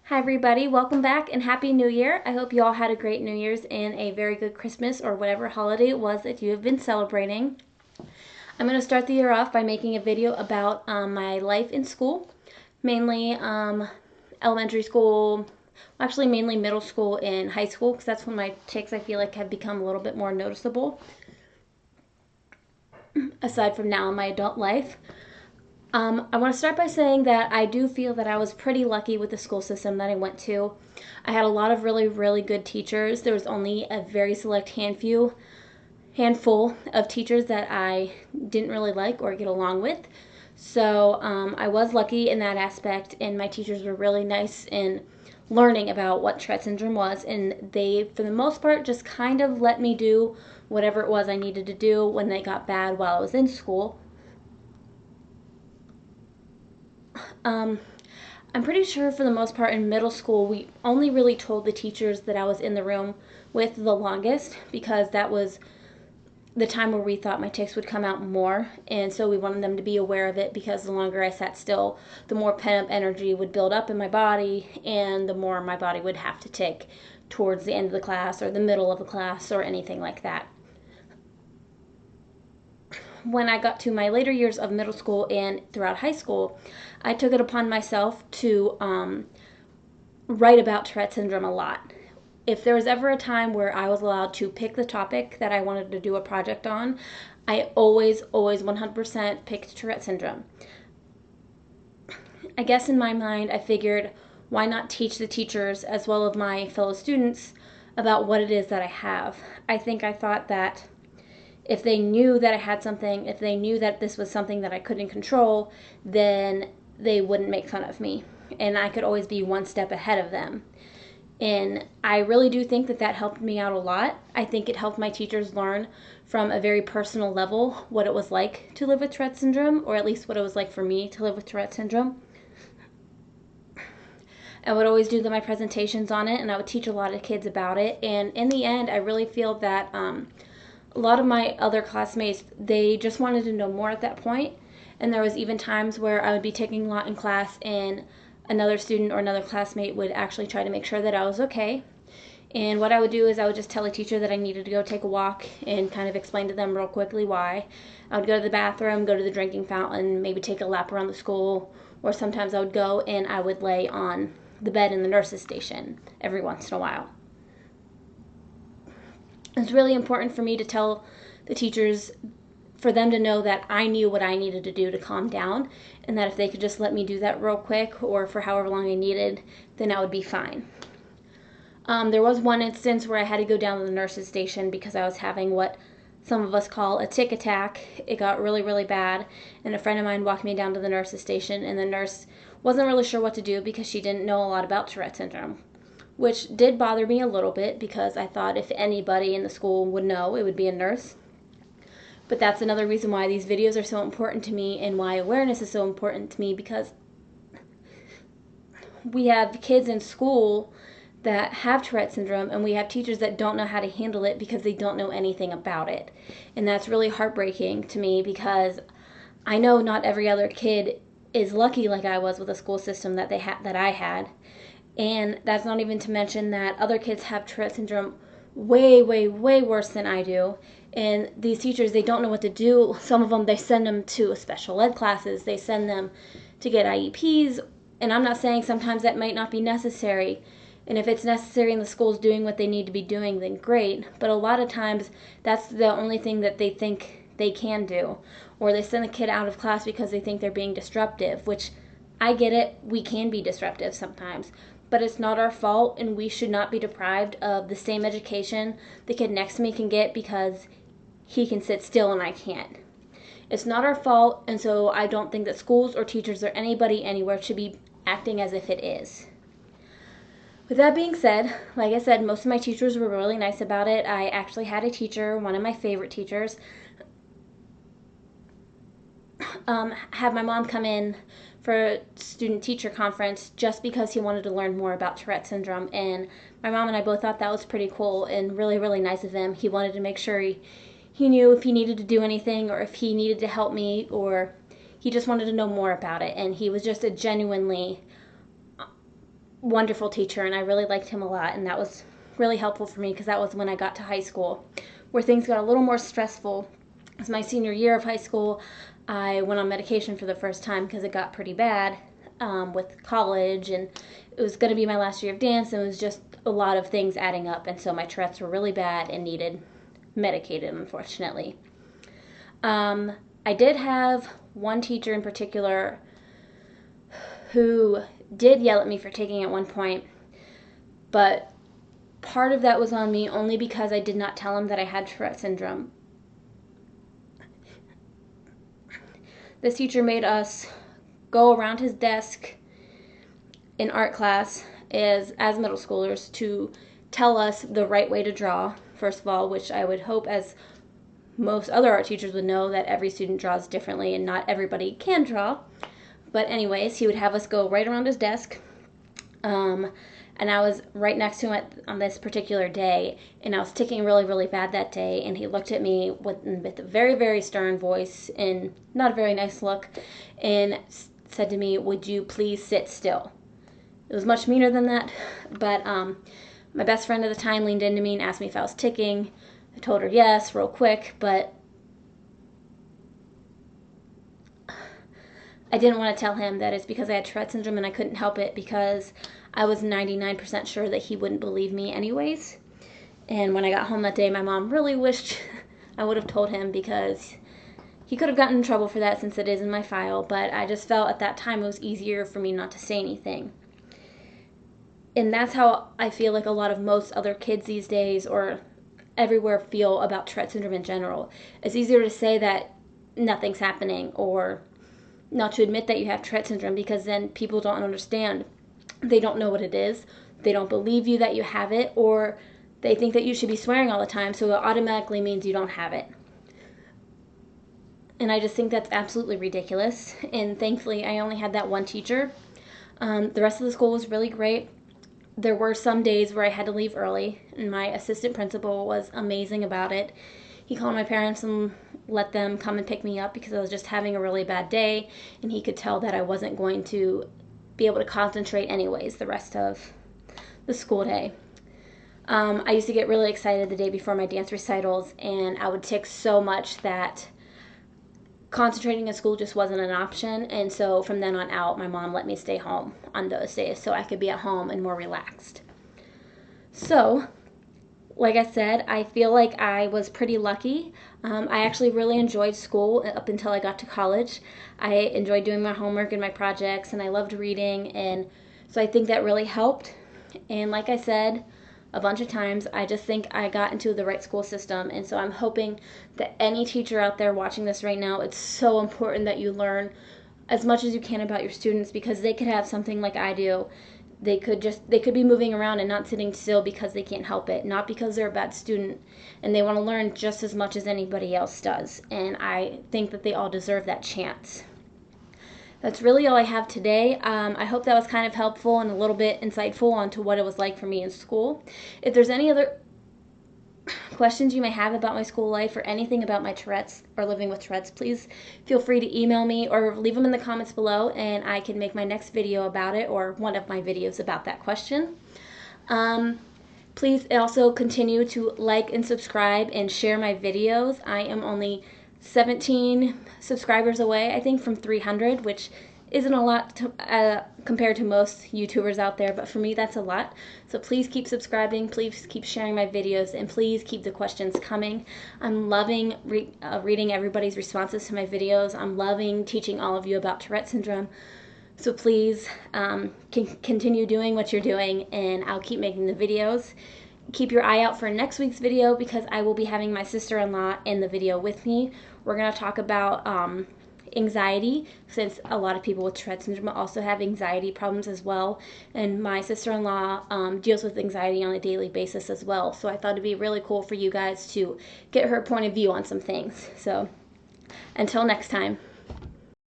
Hi everybody, welcome back and Happy New Year. I hope you all had a great New Year's and a very good Christmas or whatever holiday it was that you have been celebrating. I'm going to start the year off by making a video about my life in school, mainly elementary school, actually mainly middle school and high school, because that's when my tics I feel like have become a little bit more noticeable, aside from now in my adult life. I want to start by saying that I do feel that I was pretty lucky with the school system that I went to. I had a lot of really, really good teachers. There was only a very select handful of teachers that I didn't really like or get along with. So I was lucky in that aspect, and my teachers were really nice in learning about what Tourette syndrome was, and they, for the most part, just kind of let me do whatever it was I needed to do when they got bad while I was in school. I'm pretty sure for the most part in middle school, we only really told the teachers that I was in the room with the longest, because that was the time where we thought my tics would come out more. And so we wanted them to be aware of it, because the longer I sat still, the more pent up energy would build up in my body, and the more my body would have to tic towards the end of the class or the middle of the class or anything like that. When I got to my later years of middle school and throughout high school, I took it upon myself to write about Tourette syndrome a lot. If there was ever a time where I was allowed to pick the topic that I wanted to do a project on, I always 100% picked Tourette syndrome. I guess in my mind, I figured, why not teach the teachers as well as my fellow students about what it is that I have? I thought that if they knew that I had something, if they knew that this was something that I couldn't control, then they wouldn't make fun of me. And I could always be one step ahead of them. And I really do think that that helped me out a lot. I think it helped my teachers learn from a very personal level what it was like to live with Tourette syndrome, or at least what it was like for me to live with Tourette syndrome. I would always do my presentations on it, and I would teach a lot of kids about it. And in the end, I really feel that a lot of my other classmates, they just wanted to know more at that point. And there was even times where I would be taking a lot in class, and another student or another classmate would actually try to make sure that I was okay. And what I would do is I would just tell a teacher that I needed to go take a walk and kind of explain to them real quickly why. I would go to the bathroom, go to the drinking fountain, maybe take a lap around the school, or sometimes I would go and I would lay on the bed in the nurse's station every once in a while. It's really important for me to tell the teachers, for them to know that I knew what I needed to do to calm down, and that if they could just let me do that real quick or for however long I needed, then I would be fine. There was one instance where I had to go down to the nurse's station because I was having what some of us call a tic attack. It got really, really bad, and a friend of mine walked me down to the nurse's station, and the nurse wasn't really sure what to do because she didn't know a lot about Tourette syndrome, which did bother me a little bit because I thought if anybody in the school would know, it would be a nurse. But that's another reason why these videos are so important to me and why awareness is so important to me, because we have kids in school that have Tourette syndrome, and we have teachers that don't know how to handle it because they don't know anything about it. And that's really heartbreaking to me, because I know not every other kid is lucky like I was with a school system that I had. And that's not even to mention that other kids have Tourette syndrome way worse than I do. And these teachers, they don't know what to do. Some of them, they send them to special ed classes. They send them to get IEPs. And I'm not saying sometimes that might not be necessary. And if it's necessary and the school's doing what they need to be doing, then great. But a lot of times, that's the only thing that they think they can do. Or they send the kid out of class because they think they're being disruptive, which I get it. We can be disruptive sometimes. But it's not our fault, and we should not be deprived of the same education the kid next to me can get because he can sit still and I can't. It's not our fault, and so I don't think that schools or teachers or anybody anywhere should be acting as if it is. With that being said, like I said, most of my teachers were really nice about it. I actually had a teacher, one of my favorite teachers, have my mom come in for a student-teacher conference just because he wanted to learn more about Tourette syndrome. And my mom and I both thought that was pretty cool and really nice of him. He wanted to make sure he knew if he needed to do anything, or if he needed to help me, or he just wanted to know more about it. And he was just a genuinely wonderful teacher, and I really liked him a lot, and that was really helpful for me because that was when I got to high school, where things got a little more stressful. It was my senior year of high school. I went on medication for the first time because it got pretty bad with college, and it was going to be my last year of dance, and it was just a lot of things adding up, and so my Tourette's were really bad and needed medicated, unfortunately. I did have one teacher in particular who did yell at me for taking at one point, but part of that was on me only because I did not tell him that I had Tourette syndrome. This teacher made us go around his desk in art class as middle schoolers to tell us the right way to draw, first of all, which I would hope, as most other art teachers would know, that every student draws differently and not everybody can draw. But anyways, he would have us go right around his desk. And I was right next to him on this particular day, and I was ticking really, really bad that day, and he looked at me with a very, very stern voice and not a very nice look, and said to me, "Would you please sit still?" It was much meaner than that, but my best friend at the time leaned into me and asked me if I was ticking. I told her yes, real quick, but I didn't want to tell him that it's because I had Tourette syndrome, and I couldn't help it because I was 99% sure that he wouldn't believe me anyways. And when I got home that day, my mom really wished I would have told him because he could have gotten in trouble for that since it is in my file, but I just felt at that time it was easier for me not to say anything. And that's how I feel like a lot of most other kids these days, or everywhere, feel about Tourette syndrome in general. It's easier to say that nothing's happening or not to admit that you have Tourette syndrome because then people don't understand. They don't know what it is. They don't believe you that you have it, or they think that you should be swearing all the time, so it automatically means you don't have it. And I just think that's absolutely ridiculous. And thankfully, I only had that one teacher. The rest of the school was really great. There were some days where I had to leave early, and my assistant principal was amazing about it. He called my parents and let them come and pick me up because I was just having a really bad day, and he could tell that I wasn't going to be able to concentrate anyways the rest of the school day. I used to get really excited the day before my dance recitals, and I would tick so much that concentrating in school just wasn't an option. And so from then on out, my mom let me stay home on those days so I could be at home and more relaxed. So, like I said, I feel like I was pretty lucky. I actually really enjoyed school up until I got to college. I enjoyed doing my homework and my projects, and I loved reading, and so I think that really helped. And like I said a bunch of times, I just think I got into the right school system, and so I'm hoping that any teacher out there watching this right now, it's so important that you learn as much as you can about your students, because they could have something like I do. They could be moving around and not sitting still because they can't help it, not because they're a bad student, and they want to learn just as much as anybody else does. And I think that they all deserve that chance. That's really all I have today. I hope that was kind of helpful and a little bit insightful onto what it was like for me in school. If there's any other questions you may have about my school life or anything about my Tourette's or living with Tourette's, please feel free to email me or leave them in the comments below, and I can make my next video about it, or one of my videos about that question. Please also continue to like and subscribe and share my videos. I am only 17 subscribers away, I think, from 300, which isn't a lot compared to most YouTubers out there, but for me that's a lot. So please keep subscribing, please keep sharing my videos, and please keep the questions coming. I'm loving reading everybody's responses to my videos. I'm loving teaching all of you about Tourette syndrome. So please continue doing what you're doing, and I'll keep making the videos. Keep your eye out for next week's video because I will be having my sister-in-law in the video with me. We're going to talk about anxiety, since a lot of people with Tourette syndrome also have anxiety problems as well, and my sister-in-law deals with anxiety on a daily basis as well, so I thought it'd be really cool for you guys to get her point of view on some things. So until next time.